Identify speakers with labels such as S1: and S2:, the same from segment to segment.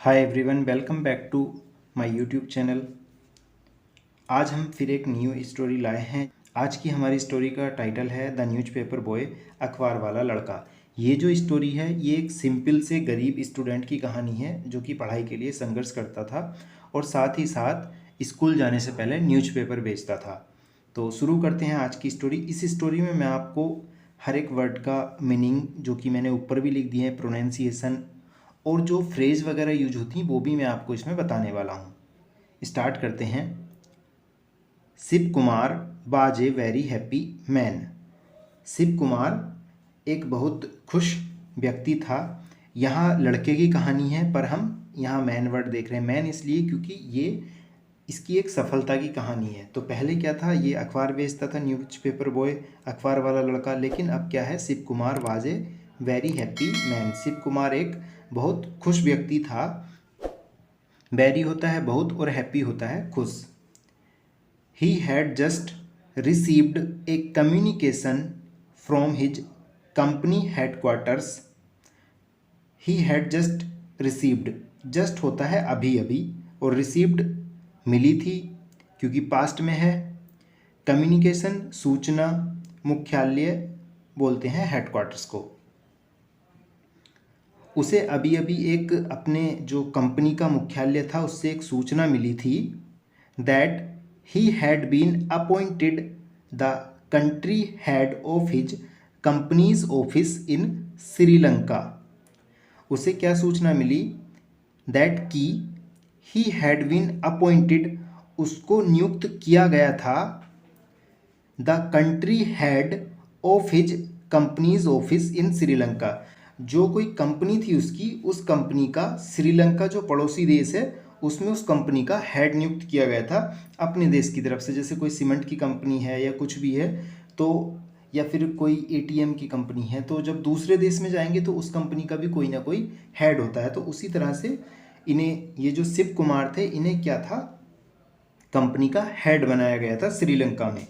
S1: Hi everyone, welcome back to my YouTube channel. आज हम फिर एक न्यू स्टोरी लाए हैं। आज की हमारी स्टोरी का टाइटल है द न्यूज़पेपर बॉय, अखबार वाला लड़का। ये जो स्टोरी है ये एक सिंपल से गरीब स्टूडेंट की कहानी है जो कि पढ़ाई के लिए संघर्ष करता था और साथ ही साथ स्कूल जाने से पहले न्यूज़पेपर बेचता था। तो शुरू करते हैं आज की स्टोरी। इस स्टोरी में मैं आपको हर एक वर्ड का मीनिंग, जो कि मैंने ऊपर भी लिख दिए हैं, प्रोनाउंसिएशन और जो फ्रेज वगैरह यूज होती हैं वो भी मैं आपको इसमें बताने वाला हूँ। स्टार्ट करते हैं। Shiv Kumar was a very happy man. Shiv Kumar एक बहुत खुश व्यक्ति था। यहाँ लड़के की कहानी है पर हम यहाँ मैन वर्ड देख रहे हैं। मैन इसलिए क्योंकि ये इसकी एक सफलता की कहानी है। तो पहले क्या था, ये अखबार बेचता था, न्यूज़पेपर बॉय, अखबार वाला लड़का। लेकिन अब क्या है, Shiv Kumar was a very happy man. Shiv Kumar एक बहुत खुश व्यक्ति था। वेरी होता है बहुत और हैप्पी होता है खुश। He had just received A communication from his company headquarters. He had just received, just होता है अभी अभी, और रिसीव्ड मिली थी क्योंकि पास्ट में है। कम्युनिकेशन सूचना, मुख्यालय बोलते हैं हेडक्वार्टर्स को। उसे अभी अभी एक अपने जो कंपनी का मुख्यालय था उससे एक सूचना मिली थी that he had been appointed the country head of his company's office in Sri Lanka. उसे क्या सूचना मिली, दैट की ही हैड बीन अपॉइंटेड, उसको नियुक्त किया गया था, the country head of his company's office in Sri Lanka, जो कोई कंपनी थी उसकी, उस कंपनी का श्रीलंका जो पड़ोसी देश है उसमें उस कंपनी का हेड नियुक्त किया गया था अपने देश की तरफ से। जैसे कोई सीमेंट की कंपनी है या कुछ भी है तो, या फिर कोई एटीएम की कंपनी है, तो जब दूसरे देश में जाएंगे तो उस कंपनी का भी कोई ना कोई हेड होता है। तो उसी तरह से इन्हें, ये जो शिव कुमार थे, इन्हें क्या था, कंपनी का हेड बनाया गया था श्रीलंका में।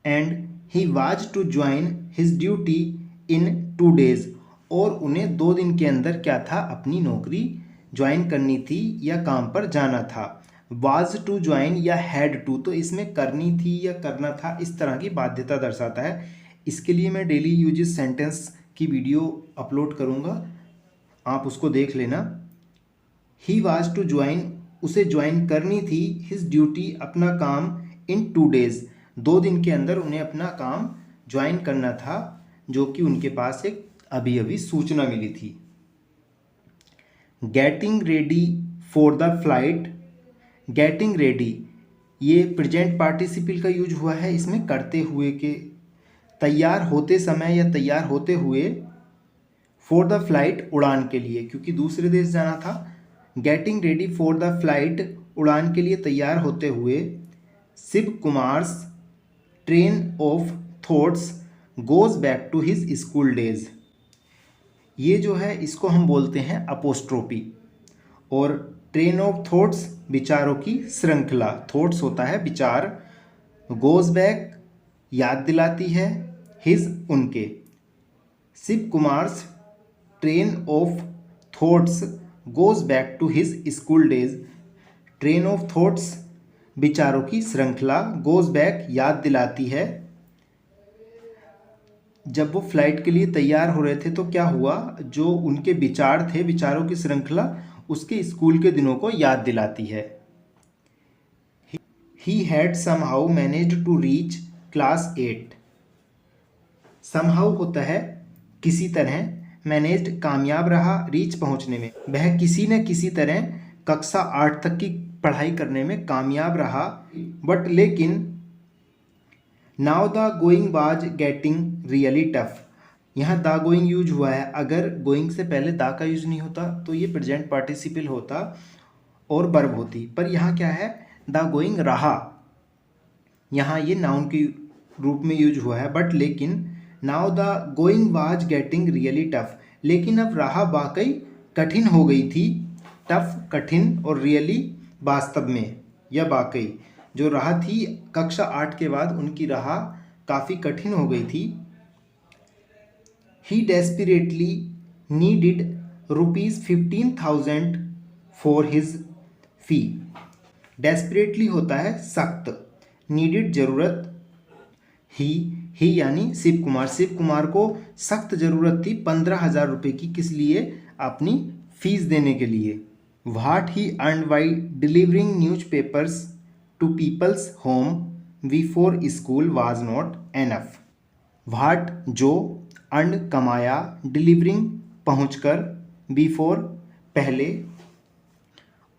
S1: And he was to join his duty in 2 days, और उन्हें 2 दिन के अंदर क्या था, अपनी नौकरी ज्वाइन करनी थी या काम पर जाना था। वाज टू ज्वाइन या हैड टू, तो इसमें करनी थी या करना था, इस तरह की बाध्यता दर्शाता है। इसके लिए मैं डेली यूजेस सेंटेंस की वीडियो अपलोड करूँगा, आप उसको देख लेना। ही वाज टू ज्वाइन, उसे ज्वाइन करनी थी, हिज ड्यूटी, अपना काम, इन 2 days, 2 दिन के अंदर उन्हें अपना काम ज्वाइन करना था, जो कि उनके पास एक अभी अभी सूचना मिली थी। Getting ready for the flight. Getting ready, ये प्रेजेंट पार्टिसिपल का यूज हुआ है इसमें, करते हुए के, तैयार होते समय या तैयार होते हुए, फॉर द फ्लाइट, उड़ान के लिए, क्योंकि दूसरे देश जाना था। Getting ready for the flight, उड़ान के लिए तैयार होते हुए, Shiv Kumar's train of thoughts goes back to his school days. ये जो है इसको हम बोलते हैं अपोस्ट्रोपी, और ट्रेन ऑफ थॉट्स, विचारों की श्रृंखला, थॉट्स होता है विचार, गोज बैक याद दिलाती है, हिज उनके, Shiv Kumar's train of thoughts goes back to his school days. Train of thoughts विचारों की श्रृंखला, गोज बैक याद दिलाती है। जब वो फ्लाइट के लिए तैयार हो रहे थे तो क्या हुआ, जो उनके विचार थे, विचारों की श्रृंखला उसके स्कूल के दिनों को याद दिलाती है। He had somehow managed to reach class 8। Somehow होता है किसी तरह, मैनेज्ड कामयाब रहा, रीच पहुंचने में, वह किसी न किसी तरह कक्षा 8 तक की पढ़ाई करने में कामयाब रहा। बट लेकिन, now the going was getting really tough. यहाँ द गोइंग यूज हुआ है, अगर गोइंग से पहले द का यूज नहीं होता तो ये प्रेजेंट पार्टिसिपल होता और वर्ब होती, पर यहाँ क्या है, द गोइंग रहा, यहाँ ये नाउन के रूप में यूज हुआ है। बट लेकिन, now the going was getting really tough, लेकिन अब राह वाकई कठिन हो गई थी। टफ कठिन, और रियली वास्तव में या वाकई, जो राह थी कक्षा 8 के बाद उनकी राह काफ़ी कठिन हो गई थी। He desperately needed ₹15,000 for his fee. Desperately होता है सख्त, नीडेड जरूरत, ही यानी शिव कुमार को सख्त जरूरत थी 15,000 रुपये की, किस लिए? अपनी फीस देने के लिए। What he earn by delivering newspapers to peoples home before school was not enough. What जो, अर्न कमाया, डिलीवरिंग पहुंचकर, बिफोर पहले,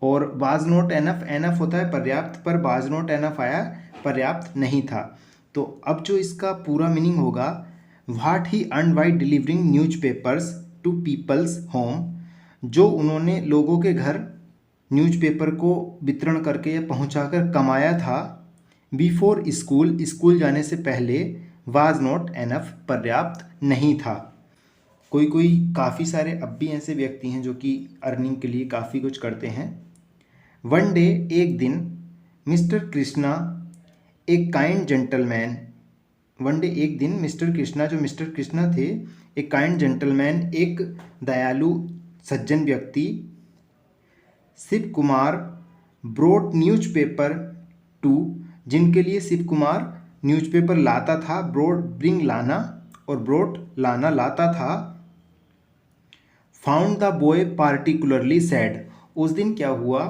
S1: और वाज नॉट एनफ, एनफ होता है पर्याप्त, पर वाज नॉट एनफ आया पर्याप्त नहीं था। तो अब जो इसका पूरा मीनिंग होगा, what he earn by delivering newspapers to peoples home, जो उन्होंने लोगों के घर न्यूज़पेपर को वितरण करके या पहुंचाकर कमाया था, बिफोर स्कूल, स्कूल जाने से पहले, वाज नॉट एनफ, पर्याप्त नहीं था। कोई काफ़ी सारे अब भी ऐसे व्यक्ति हैं जो कि अर्निंग के लिए काफ़ी कुछ करते हैं। वन डे, एक दिन, मिस्टर कृष्णा एक काइंड जेंटलमैन, वन डे एक दिन मिस्टर कृष्णा, जो मिस्टर कृष्णा थे, एक काइंड जेंटलमैन, एक दयालु सज्जन व्यक्ति, Shiv Kumar brought newspaper to, जिनके लिए शिव कुमार न्यूज़पेपर लाता था, ब्रोट ब्रिंग लाना और ब्रोट लाना लाता था। Found the boy particularly sad, उस दिन क्या हुआ,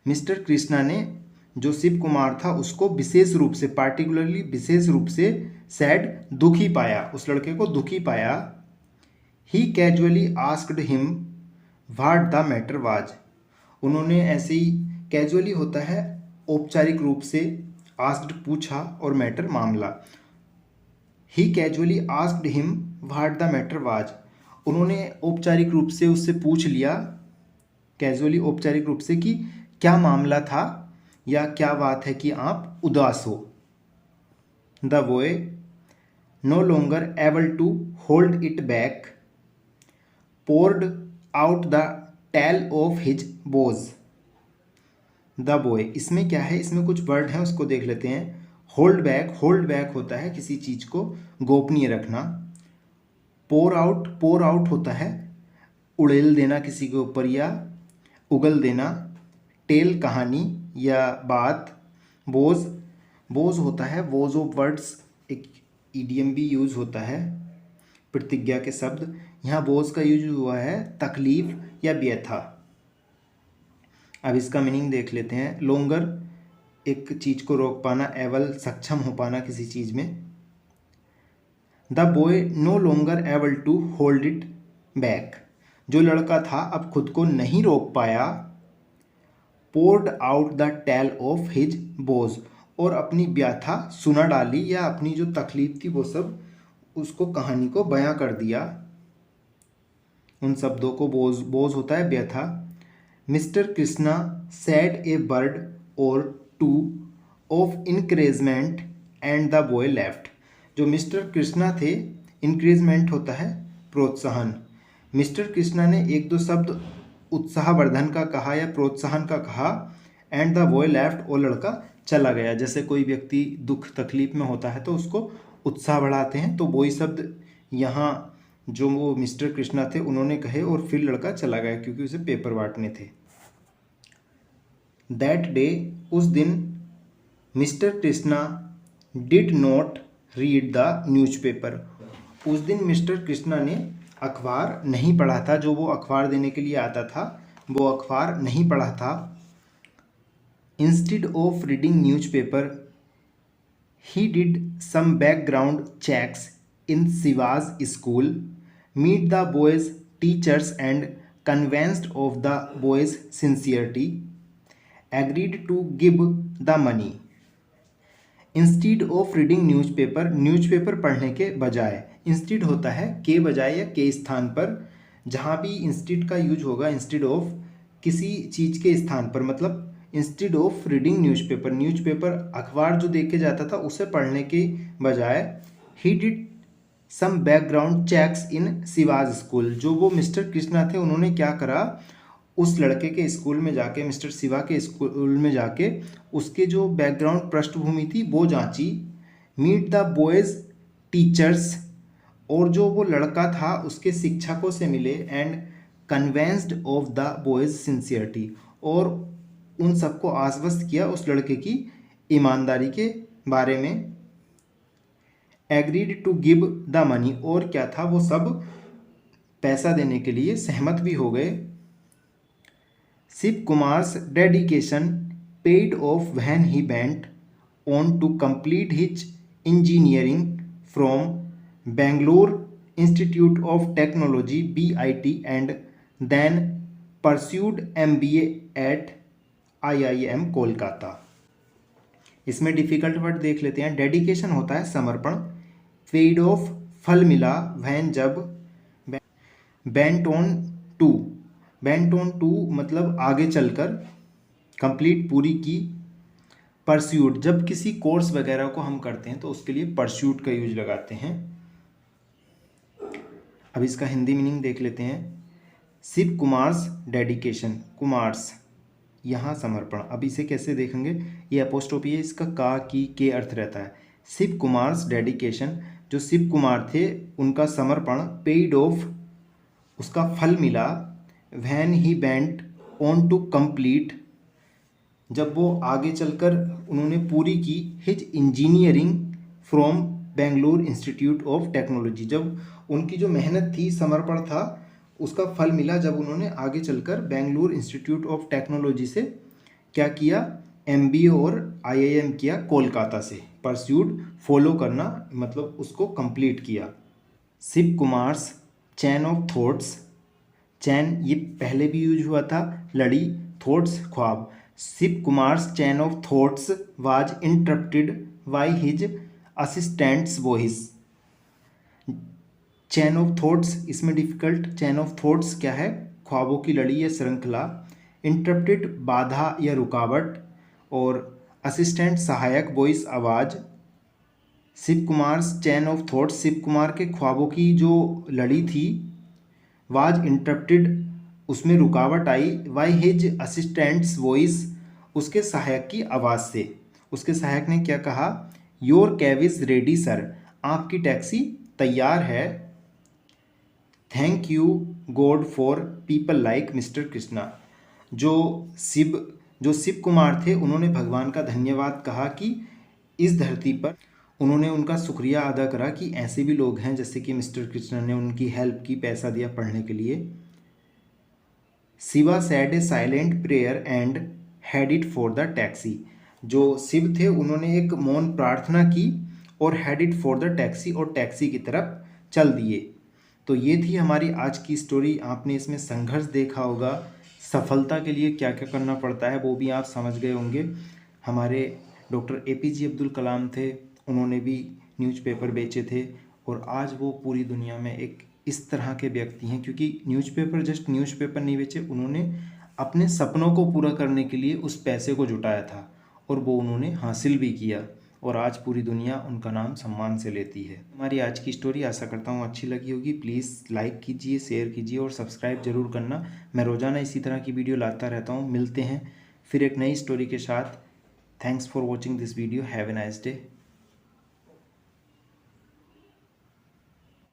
S1: मिस्टर कृष्णा ने जो शिव कुमार था उसको विशेष रूप से, पार्टिकुलरली विशेष रूप से, सैड दुखी पाया, उस लड़के को दुखी पाया। He casually asked him what the matter was, उन्होंने ऐसे ही, कैजुअली होता है औपचारिक रूप से, आस्क्ड पूछा और मैटर मामला। He casually asked him what the matter was, उन्होंने औपचारिक रूप से उससे पूछ लिया, कैजुअली औपचारिक रूप से, कि क्या मामला था या क्या बात है कि आप उदास हो। The boy no longer able to hold it back poured out the tale of his woes। The boy, इसमें क्या है, इसमें कुछ वर्ड है उसको देख लेते हैं। होल्ड बैक होता है किसी चीज को गोपनीय रखना। पोर आउट होता है उड़ेल देना किसी के ऊपर या उगल देना। टेल कहानी या बात। बोझ होता है, वोज ऑफ वर्ड्स, एक ईडियम भी यूज होता है, प्रतिज्ञा के शब्द। यहाँ बोझ का यूज हुआ है तकलीफ या व्यथा। अब इसका मीनिंग देख लेते हैं। लोंगर, एक चीज को रोक पाना, एबल, सक्षम हो पाना किसी चीज में। The boy no longer able to hold it back, जो लड़का था अब खुद को नहीं रोक पाया। Poured out the tale of his बोझ, और अपनी व्यथा सुना डाली या अपनी जो तकलीफ थी वो सब उसको, कहानी को बयां कर दिया। उन शब्दों को, बोझ होता है व्यथा। Mister Krishna said a word or two of encouragement and the boy left, जो मिस्टर कृष्णा थे, इनकरेजमेंट होता है प्रोत्साहन। मिस्टर कृष्णा ने एक दो शब्द उत्साहवर्धन का कहा या प्रोत्साहन का कहा, एंड द बॉय लेफ्ट, और लड़का चला गया। जैसे कोई व्यक्ति दुख तकलीफ में होता है तो उसको उत्साह बढ़ाते हैं, तो वही शब्द यहाँ जो वो मिस्टर कृष्णा थे उन्होंने कहे और फिर लड़का चला गया क्योंकि उसे पेपर बांटने थे। दैट डे, उस दिन, mister Krishna did not read the newspaper, उस दिन मिस्टर कृष्णा ने अखबार नहीं पढ़ा था। जो वो अखबार देने के लिए आता था वो अखबार नहीं पढ़ा था। Instead of reading newspaper he did some background checks in Shiva's school, meet the boys' teachers and convinced of the boys' sincerity, agreed to give the money. Instead of reading newspaper पढ़ने के बजाय, instead होता है के बजाय या के स्थान पर। जहाँ भी इंस्टीड का यूज होगा, इंस्टीड ऑफ किसी चीज़ के स्थान पर, मतलब इंस्टीड ऑफ रीडिंग न्यूज़पेपर अखबार जो देखे जाता था उसे पढ़ने के बजाय, he did some background checks in Shiva's school, जो वो मिस्टर कृष्णा थे उन्होंने क्या करा, उस लड़के के स्कूल में जाके, मिस्टर शिवा के स्कूल में जाके उसके जो बैकग्राउंड पृष्ठभूमि थी वो जांची। मीट द बॉयज़ टीचर्स, और जो वो लड़का था उसके शिक्षकों से मिले, and convinced of the boy's sincerity, और उन सबको आश्वस्त किया उस लड़के की ईमानदारी के बारे में। Agreed to give the money, और क्या था, वो सब पैसा देने के लिए सहमत भी हो गए। Shiv Kumar's dedication paid off when he went on to complete his engineering from Bangalore Institute of Technology BIT and then pursued MBA at IIM Kolkata. इसमें डिफिकल्ट वर्ड देख लेते हैं। डेडिकेशन होता है समर्पण, पेड ऑफ फल मिला, वैन जब, बेंट ऑन टू मतलब आगे चलकर, कंप्लीट पूरी की, परस्यूट जब किसी कोर्स वगैरह को हम करते हैं तो उसके लिए परस्यूट का यूज लगाते हैं। अब इसका हिंदी मीनिंग देख लेते हैं। शिव कुमार्स डेडिकेशन, कुमार्स यहाँ समर्पण। अब इसे कैसे देखेंगे, ये अपोस्ट्रोफी है, इसका का की के अर्थ रहता है। शिव कुमार्स डेडिकेशन, जो शिव कुमार थे उनका समर्पण, पेड ऑफ उसका फल मिला, when he went on to complete जब वो आगे चलकर उन्होंने पूरी की, his engineering from Bangalore Institute of Technology, जब उनकी जो मेहनत थी, समर्पण था, उसका फल मिला जब उन्होंने आगे चलकर बेंगलोर इंस्टीट्यूट ऑफ टेक्नोलॉजी से क्या किया, MBA और IIM किया कोलकाता से। परस्यूड फॉलो करना मतलब उसको कंप्लीट किया। Shiv Kumar's chain of thoughts, chain ये पहले भी यूज हुआ था, लड़ी, थॉट्स ख्वाब। Shiv Kumar's chain of thoughts was interrupted by his assistant's voice. Chain of thoughts, इसमें डिफिकल्ट, चैन ऑफ थॉट्स क्या है, ख्वाबों की लड़ी या श्रृंखला। इंटरप्टेड बाधा या रुकावट, और असिस्टेंट सहायक, वॉइस आवाज़। Shiv Kumar's chain of thoughts, Shiv Kumar के ख्वाबों की जो लड़ी थी, वाज इंटरप्टेड उसमें रुकावट आई, वाई हिज असिस्टेंट्स वॉइस उसके सहायक की आवाज़ से। उसके सहायक ने क्या कहा, your cab is ready sir, आपकी टैक्सी तैयार है। Thank you God for people like mister Krishna, जो शिव कुमार थे उन्होंने भगवान का धन्यवाद कहा कि इस धरती पर उन्होंने उनका शुक्रिया अदा करा कि ऐसे भी लोग हैं जैसे कि मिस्टर कृष्णा ने उनकी हेल्प की, पैसा दिया पढ़ने के लिए। Shiva said a silent prayer and headed for the taxi, जो शिव थे उन्होंने एक मौन प्रार्थना की और हेडिड फॉर द टैक्सी, और टैक्सी की तरफ चल दिए। तो ये थी हमारी आज की स्टोरी। आपने इसमें संघर्ष देखा होगा, सफलता के लिए क्या क्या करना पड़ता है वो भी आप समझ गए होंगे। हमारे डॉक्टर APJ अब्दुल कलाम थे, उन्होंने भी न्यूज़पेपर बेचे थे, और आज वो पूरी दुनिया में एक इस तरह के व्यक्ति हैं, क्योंकि न्यूज़पेपर जस्ट न्यूज़पेपर नहीं बेचे, उन्होंने अपने सपनों को पूरा करने के लिए उस पैसे को जुटाया था, और वो उन्होंने हासिल भी किया, और आज पूरी दुनिया उनका नाम सम्मान से लेती है। हमारी आज की स्टोरी आशा करता हूँ अच्छी लगी होगी। प्लीज़ लाइक कीजिए, शेयर कीजिए और सब्सक्राइब जरूर करना। मैं रोज़ाना इसी तरह की वीडियो लाता रहता हूँ। मिलते हैं फिर एक नई स्टोरी के साथ। Thanks for watching this video. Have a nice day.